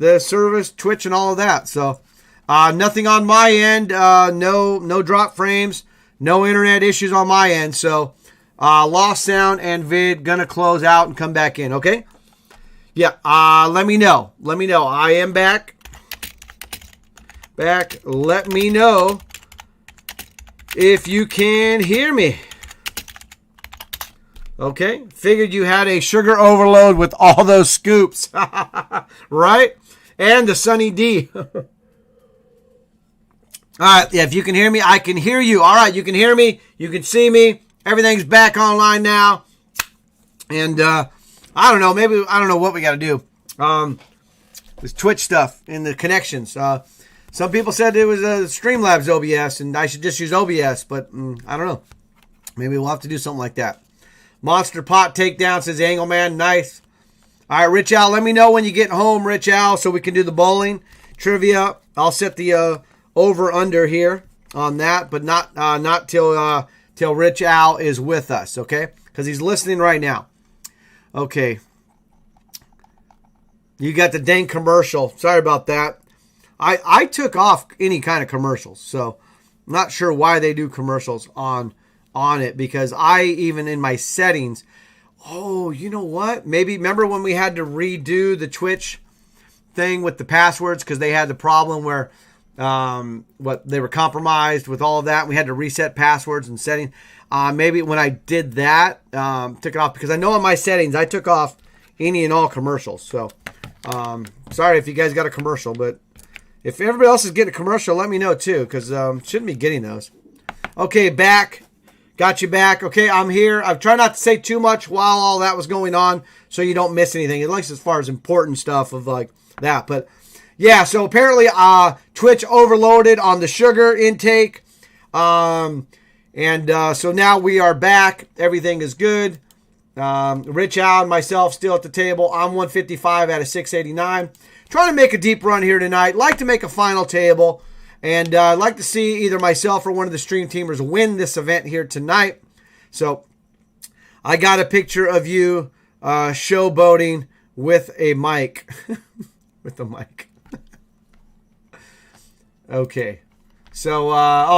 the service, Twitch, and all of that. So nothing on my end. No drop frames. No internet issues on my end. So lost sound and vid gonna close out and come back in. Okay. Yeah. Let me know. Let me know. I am back. Let me know if you can hear me. Okay, figured you had a sugar overload with all those scoops, right? And the Sunny D. All right, yeah, if you can hear me, I can hear you. All right, you can hear me, you can see me. Everything's back online now. And I don't know, maybe, I don't know what we got to do. This Twitch stuff and the connections. Some people said it was Streamlabs OBS and I should just use OBS, but I don't know. Maybe we'll have to do something like that. Monster Pot Takedown says Angleman. Nice. All right, Rich Al, let me know when you get home, Rich Al, so we can do the bowling trivia. I'll set the over-under here on that, but not till Rich Al is with us, okay? Because he's listening right now. Okay. You got the dang commercial. Sorry about that. I took off any kind of commercials, so I'm not sure why they do commercials on it, because I, even in my settings, oh, you know what? Maybe, remember when we had to redo the Twitch thing with the passwords because they had the problem where they were compromised with all of that. We had to reset passwords and settings. Maybe when I did that, took it off, because I know in my settings I took off any and all commercials. So sorry if you guys got a commercial, but if everybody else is getting a commercial, let me know too, because shouldn't be getting those. Okay, back. Got you back. Okay, I'm here. I've tried not to say too much while all that was going on so you don't miss anything, at least as far as important stuff of like that. But yeah, so apparently Twitch overloaded on the sugar intake. So now we are back. Everything is good. Rich Al and myself still at the table. I'm 155 out of 689. Trying to make a deep run here tonight. Like to make a final table. And I'd like to see either myself or one of the stream teamers win this event here tonight. So I got a picture of you showboating with a mic. With a mic. Okay. So,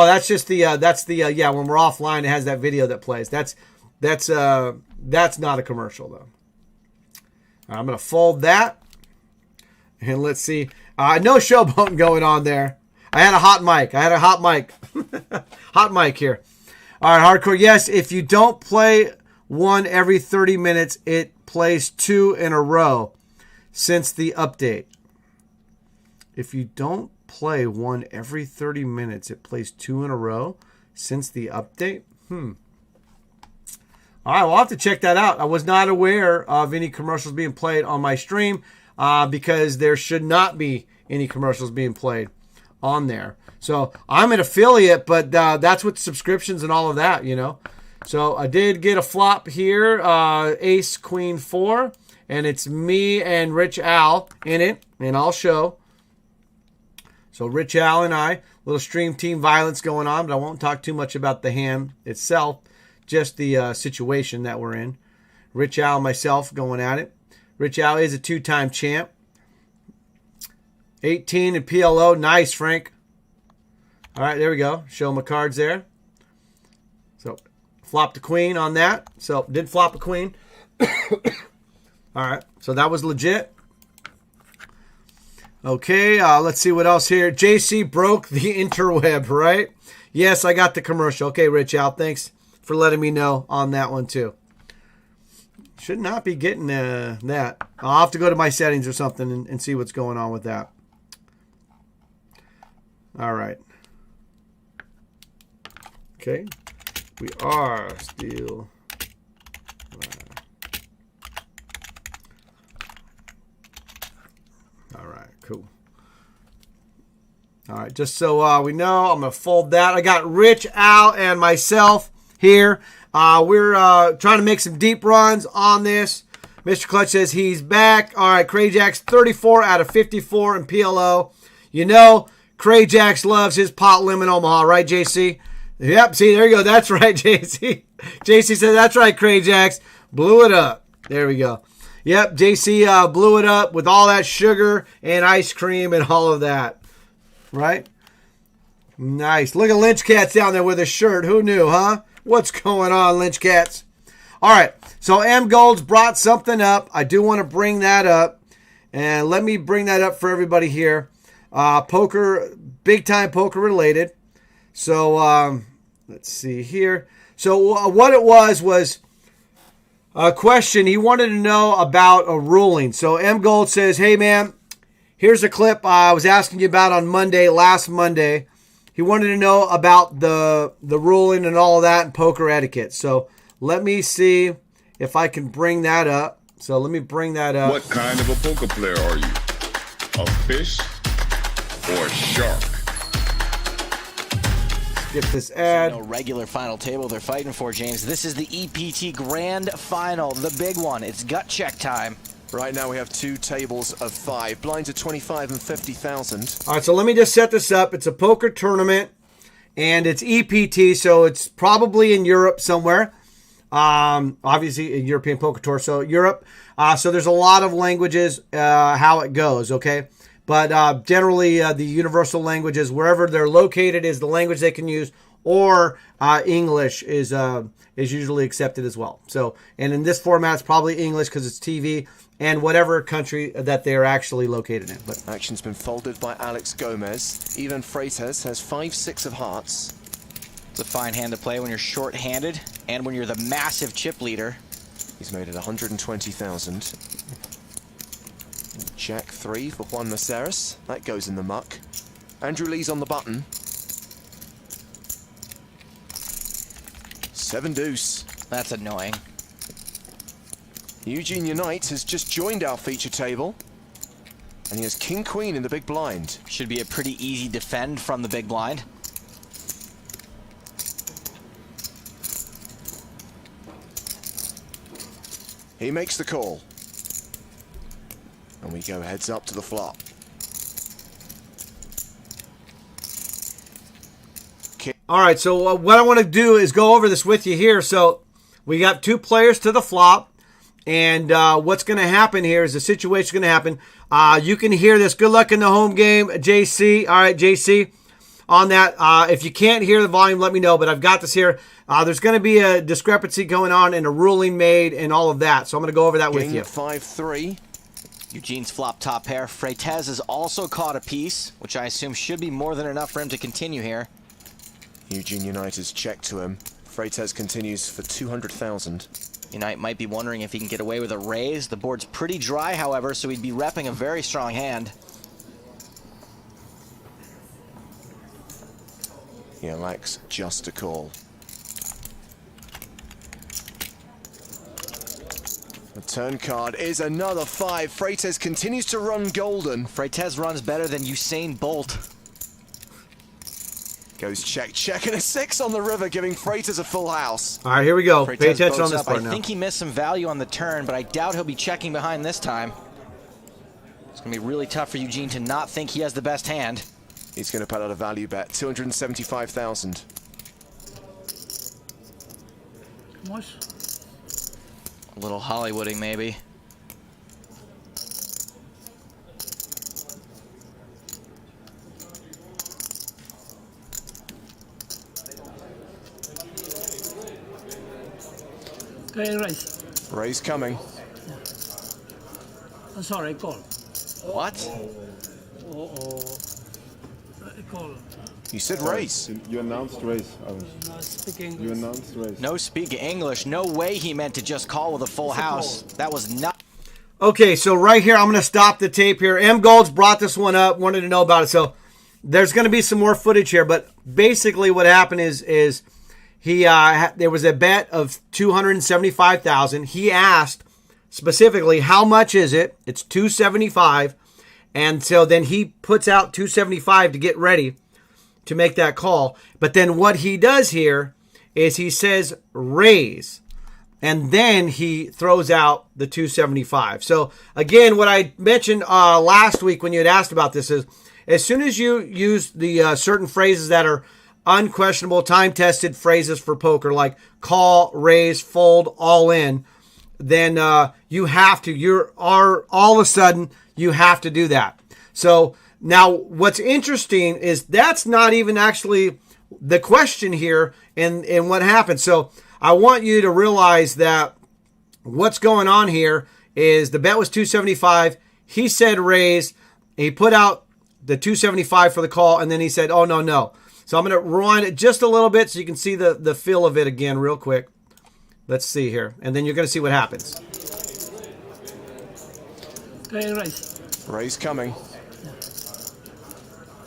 that's just the, yeah, when we're offline, it has that video that plays. That's not a commercial, though. I'm going to fold that. And let's see. No showboating going on there. I had a hot mic. Hot mic here. All right, hardcore. Yes, if you don't play one every 30 minutes, it plays 2 in a row since the update. If you don't play one every 30 minutes, it plays 2 in a row since the update? All right, we'll have to check that out. I was not aware of any commercials being played on my stream because there should not be any commercials being played on there. So I'm an affiliate, but that's with subscriptions and all of that, you know. So I did get a flop here, Ace Queen 4, and it's me and Rich Al in it, and I'll show. So Rich Al and I, little stream team violence going on, but I won't talk too much about the hand itself, just the situation that we're in. Rich Al and myself going at it. Rich Al is a 2-time champ. 18 in PLO. Nice, Frank. All right, there we go. Show my cards there. So, flopped a queen on that. So, did flop a queen. All right, so that was legit. Okay, let's see what else here. JC broke the interweb, right? Yes, I got the commercial. Okay, Rich Al, thanks for letting me know on that one, too. Should not be getting that. I'll have to go to my settings or something and see what's going on with that. All right. Okay. We are still. All right. Cool. All right. Just so we know, I'm going to fold that. I got Rich, Al, and myself here. We're trying to make some deep runs on this. Mr. Clutch says he's back. All right. Crayjack's 34 out of 54 in PLO. You know, Crayjacks loves his pot limit Omaha, right, JC? Yep, see, there you go. That's right, JC. JC said, that's right, Crayjacks. Blew it up. There we go. Yep, JC blew it up with all that sugar and ice cream and all of that. Right? Nice. Look at Lynch Cats down there with his shirt. Who knew, huh? What's going on, Lynch Cats? All right. So M Gold's brought something up. I do want to bring that up. And let me bring that up for everybody here. Poker, big time poker related. So let's see here. So what it was a question. He wanted to know about a ruling. So M Gold says, hey man, here's a clip I was asking you about on last Monday. He wanted to know about the ruling and all of that and poker etiquette. So let me see if I can bring that up. So let me bring that up. What kind of a poker player are you? A fish or a shark? Skip this ad. No regular final table they're fighting for, James. This is the EPT Grand Final, the big one. It's gut check time. Right now we have 2 tables of 5. Blinds are 25 and 50,000. All right, so let me just set this up. It's a poker tournament, and it's EPT, so it's probably in Europe somewhere. Obviously, a European Poker Tour, so Europe. So there's a lot of languages, how it goes, okay? But generally, the universal languages, wherever they're located, is the language they can use, or English is usually accepted as well. So, and in this format, it's probably English because it's TV, and whatever country that they're actually located in. But action's been folded by Alex Gomez. Ivan Freitas has 5-6 of hearts. It's a fine hand to play when you're short-handed and when you're the massive chip leader. He's made it 120,000. Jack 3 for Juan Maceras. That goes in the muck. Andrew Lee's on the button. 7 deuce. That's annoying. Eugene Unite has just joined our feature table. And he has King Queen in the big blind. Should be a pretty easy defend from the big blind. He makes the call. And we go heads up to the flop. all right, so what I want to do is go over this with you here. So we got 2 players to the flop. And what's going to happen here is the situation going to happen. You can hear this. Good luck in the home game, JC. All right, JC, on that. If you can't hear the volume, let me know. But I've got this here. There's going to be a discrepancy going on and a ruling made and all of that. So I'm going to go over that with you. 5-3. Eugene's flop top pair. Freitas has also caught a piece, which I assume should be more than enough for him to continue here. Eugene United's check to him. Freitas continues for 200,000. Unite might be wondering if he can get away with a raise. The board's pretty dry, however, so he'd be repping a very strong hand. He elects just to call. The turn card is another 5. Freitas continues to run golden. Freitas runs better than Usain Bolt. Goes check, check, and a 6 on the river, giving Freitas a full house. All right, here we go. Freitas Pay attention on boats this up. part I now. think he missed some value on the turn, but I doubt he'll be checking behind this time. It's going to be really tough for Eugene to not think he has the best hand. He's going to put out a value bet, 275,000. What? A little Hollywooding, maybe. Okay, raise. Raise coming. Oh, sorry, call. What? Call. You said raise. You announced raise. No, speak English. You announced raise. No speak English. No way he meant to just call with a full house. That was not. Okay, so right here, I'm going to stop the tape here. M. Gold's brought this one up, wanted to know about it. So there's going to be some more footage here, but basically what happened is he there was a bet of $275,000. He asked specifically, how much is it? It's $275,000. And so then he puts out $275,000 to get ready to make that call. But then what he does here is he says raise. And then he throws out the $275,000. So again, what I mentioned last week when you had asked about this is, as soon as you use the certain phrases that are unquestionable, time-tested phrases for poker, like call, raise, fold, all in, then you have to. All of a sudden you have to do that. So now what's interesting is that's not even actually the question here and what happened. So I want you to realize that what's going on here is the bet was 275. He said raise. He put out the 275 for the call, and then he said, oh, no. So I'm going to rewind it just a little bit so you can see the feel of it again real quick. Let's see here. And then you're going to see what happens. Okay, raise. Raise coming.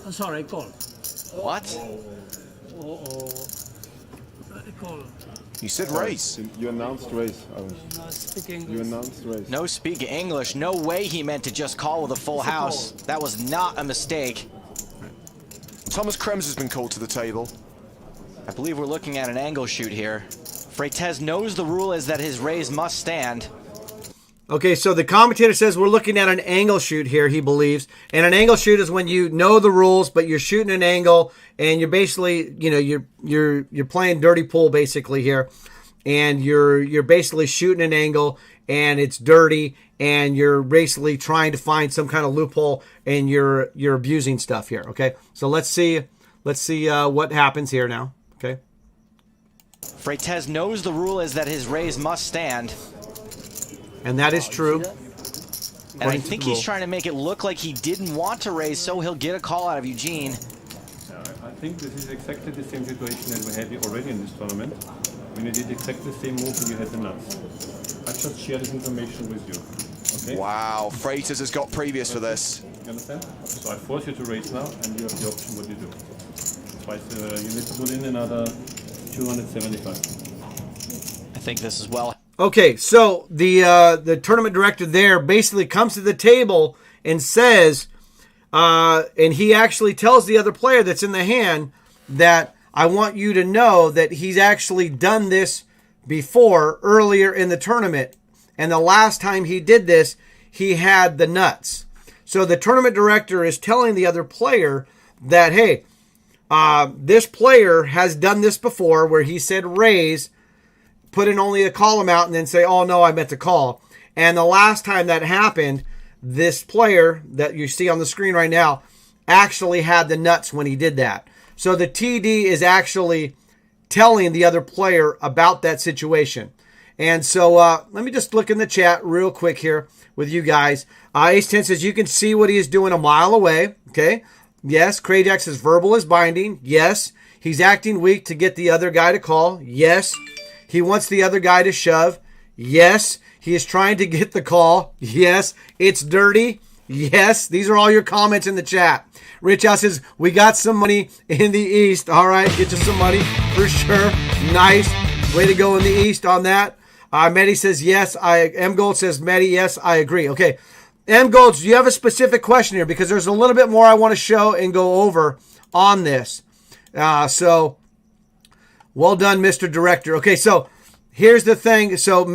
Sorry, call. What? Call. You said raise. You announced race. Speak You English. announced race. No speak English. No way he meant to just call with a full house. That was not a mistake. Thomas Krems has been called to the table. I believe we're looking at an angle shoot here. Freitas knows the rule is that his raise must stand. Okay, so the commentator says we're looking at an angle shoot here, he believes. And an angle shoot is when you know the rules, but you're shooting an angle and you're basically, you're playing dirty pool basically here. And you're basically shooting an angle and it's dirty and you're basically trying to find some kind of loophole and you're abusing stuff here, okay? So let's see what happens here now, okay? Freitas knows the rule is that his raise must stand. And that is true. And I think he's trying to make it look like he didn't want to raise, so he'll get a call out of Eugene. I think this is exactly the same situation that we had already in this tournament, when you did exactly the same move and you had the nuts. I just share this information with you. Okay? Wow, Freitas has got previous for this. You understand? So I force you to raise now, and you have the option what you do. Twice, you need to put in another 275. I think this is well. Okay, so the tournament director there basically comes to the table and says, and he actually tells the other player that's in the hand that I want you to know that he's actually done this before earlier in the tournament. And the last time he did this, he had the nuts. So the tournament director is telling the other player that, hey, this player has done this before where he said raise, put in only a call amount, and then say, oh, no, I meant to call. And the last time that happened, this player that you see on the screen right now actually had the nuts when he did that. So the TD is actually telling the other player about that situation. And so let me just look in the chat real quick here with you guys. Ace10 says you can see what he is doing a mile away. Okay. Yes. Krajax says verbal is binding. Yes. He's acting weak to get the other guy to call. Yes. He wants the other guy to shove. Yes. He is trying to get the call. Yes. It's dirty. Yes. These are all your comments in the chat. Rich House says, we got some money in the East. All right. Get you some money for sure. Nice. Way to go in the East on that. Medi says, yes. M Gold says, Medi, yes, I agree. Okay. M Gold, do you have a specific question here? Because there's a little bit more I want to show and go over on this. So, well done, Mr. Director. Okay, so here's the thing. So,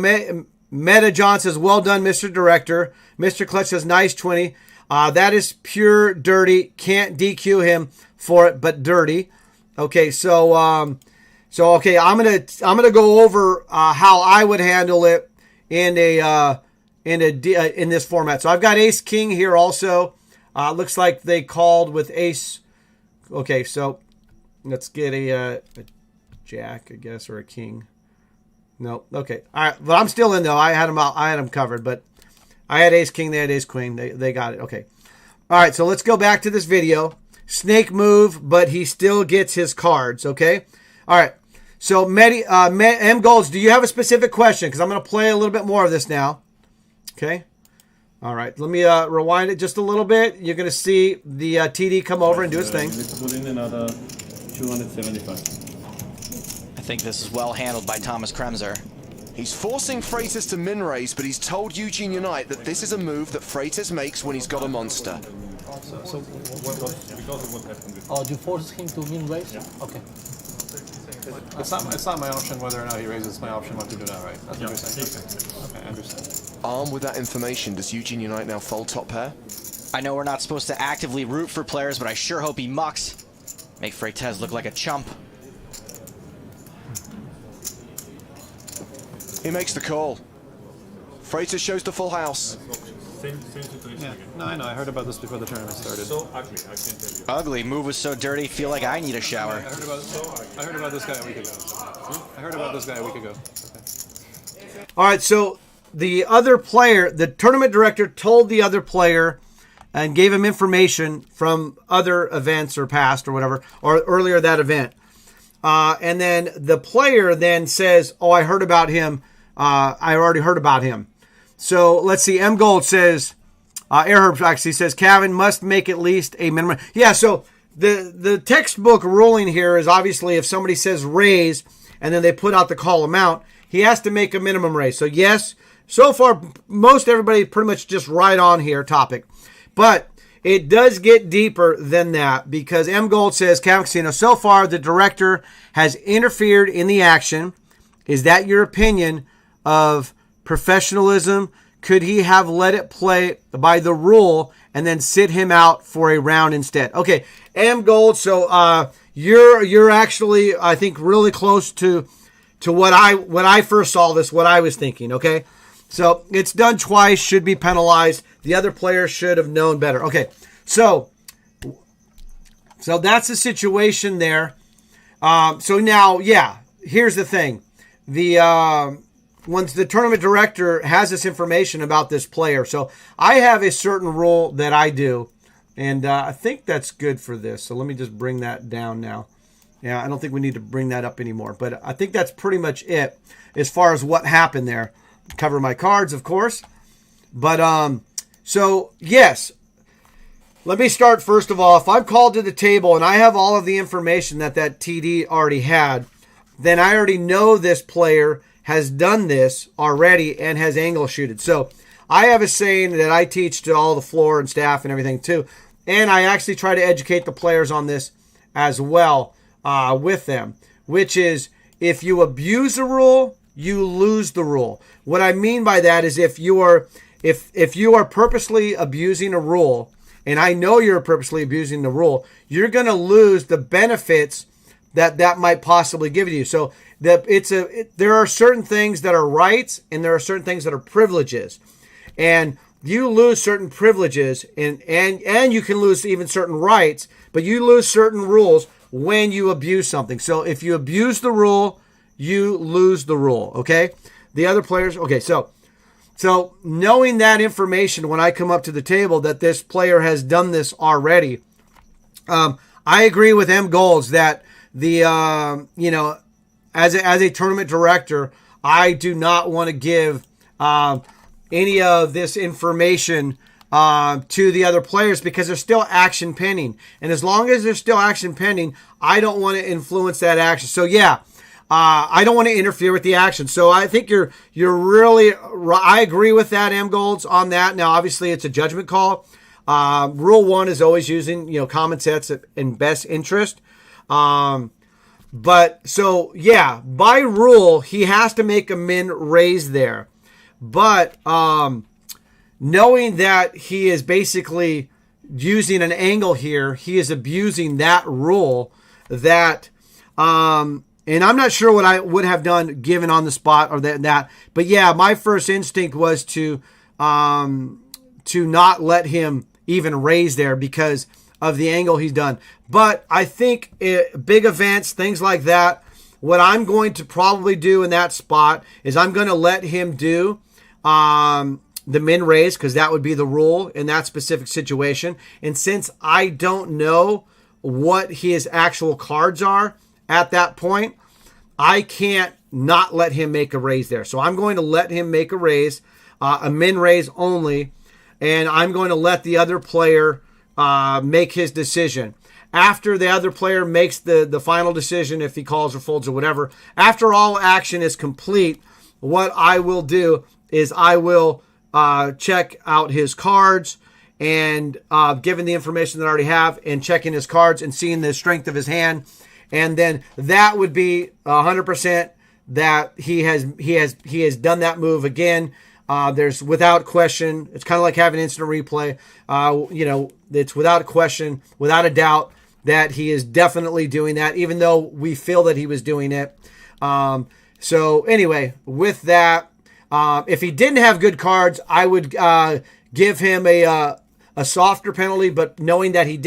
Meta John says, well done, Mr. Director. Mr. Clutch says, nice 20. That is pure dirty. Can't DQ him for it, but dirty. Okay, so okay, I'm gonna go over how I would handle it in this format. So I've got Ace King here also. Looks like they called with Ace. Okay, so let's get a Jack, I guess, or a King. No, okay, all right, but I'm still in though. I had them covered, but I had Ace King. They had Ace Queen. They got it. Okay, all right. So let's go back to this video. Snake move, but he still gets his cards. Okay, all right. So, M Golds, do you have a specific question? Because I'm going to play a little bit more of this now. Okay. All right. Let me rewind it just a little bit. You're going to see the TD come over and do his thing. You need to put in another 275. I think this is well handled by Thomas Kremser. He's forcing Freitas to min raise, but he's told Eugene Unite that this is a move that Freitas makes when he's got a monster. So because of what happened before. Oh, do you force him to min raise? Yeah. Okay. It's not my option whether or not he raises. It's my option what to do now, right? That's what you're saying. Okay, I understand. Armed with that information, does Eugene Unite now fold top pair? I know we're not supposed to actively root for players, but I sure hope he mucks. Make Freitas look like a chump. He makes the call. Freitas shows the full house. Same situation Yeah. again. No, I know. I heard about this before the tournament started. So ugly, I can tell you. Ugly. Move was so dirty. Feel like I need a shower. I heard about this guy a week ago. I heard about this guy a week ago. Okay. All right, so the other player, the tournament director told the other player and gave him information from other events or past or whatever, or earlier that event. And then the player then says, oh, I heard about him. I already heard about him. So let's see. M. Gold says, Airherb actually says, Kevin must make at least a minimum. Yeah, so the textbook ruling here is obviously if somebody says raise and then they put out the call amount, he has to make a minimum raise. So yes, so far, most everybody pretty much just right on here topic. But it does get deeper than that because M. Gold says, Kevin Casino, so far the director has interfered in the action. Is that your opinion of professionalism? Could he have let it play by the rule and then sit him out for a round instead? Okay, M. Gold, so you're actually, I think, really close to what I first saw this, what I was thinking, okay? So it's done twice, should be penalized. The other player should have known better. Okay, so that's the situation there. So now, yeah, here's the thing. Once the tournament director has this information about this player, so I have a certain rule that I do, and I think that's good for this. So let me just bring that down now. Yeah, I don't think we need to bring that up anymore, but I think that's pretty much it as far as what happened there. Cover my cards, of course. But, so, yes. Let me start first of all. If I'm called to the table and I have all of the information that TD already had, then I already know this player has done this already and has angle shooted. So I have a saying that I teach to all the floor and staff and everything too. And I actually try to educate the players on this as well with them, which is if you abuse a rule, you lose the rule. What I mean by that is if you are purposely abusing a rule, and I know you're purposely abusing the rule, you're going to lose the benefits that might possibly give you. So there are certain things that are rights and there are certain things that are privileges. And you lose certain privileges and you can lose even certain rights, but you lose certain rules when you abuse something. So if you abuse the rule, you lose the rule, okay? The other players, okay, so knowing that information when I come up to the table that this player has done this already, I agree with M. Golds that as a tournament director, I do not want to give any of this information to the other players because there's still action pending. And as long as there's still action pending, I don't want to influence that action. So yeah, I don't want to interfere with the action. So I think you're really, I agree with that, M. Golds, on that. Now, obviously, it's a judgment call. Rule 1 is always using, common sense in best interest. But so, yeah, by rule, he has to make a min raise there. But knowing that he is basically using an angle here, he is abusing that rule that, and I'm not sure what I would have done given on the spot or that. But yeah, my first instinct was to not let him even raise there because of the angle he's done. But I think big events, things like that, what I'm going to probably do in that spot is I'm going to let him do the min raise because that would be the rule in that specific situation. And since I don't know what his actual cards are at that point, I can't not let him make a raise there. So I'm going to let him make a raise, a min raise only, and I'm going to let the other player make his decision. After the other player makes the final decision, if he calls or folds or whatever, after all action is complete, what I will do is I will check out his cards and given the information that I already have and checking his cards and seeing the strength of his hand. And then that would be 100% that he has done that move again. There's without question. It's kind of like having instant replay. It's without question, without a doubt that he is definitely doing that, even though we feel that he was doing it. So anyway, with that, If he didn't have good cards, I would give him a softer penalty, but knowing that he did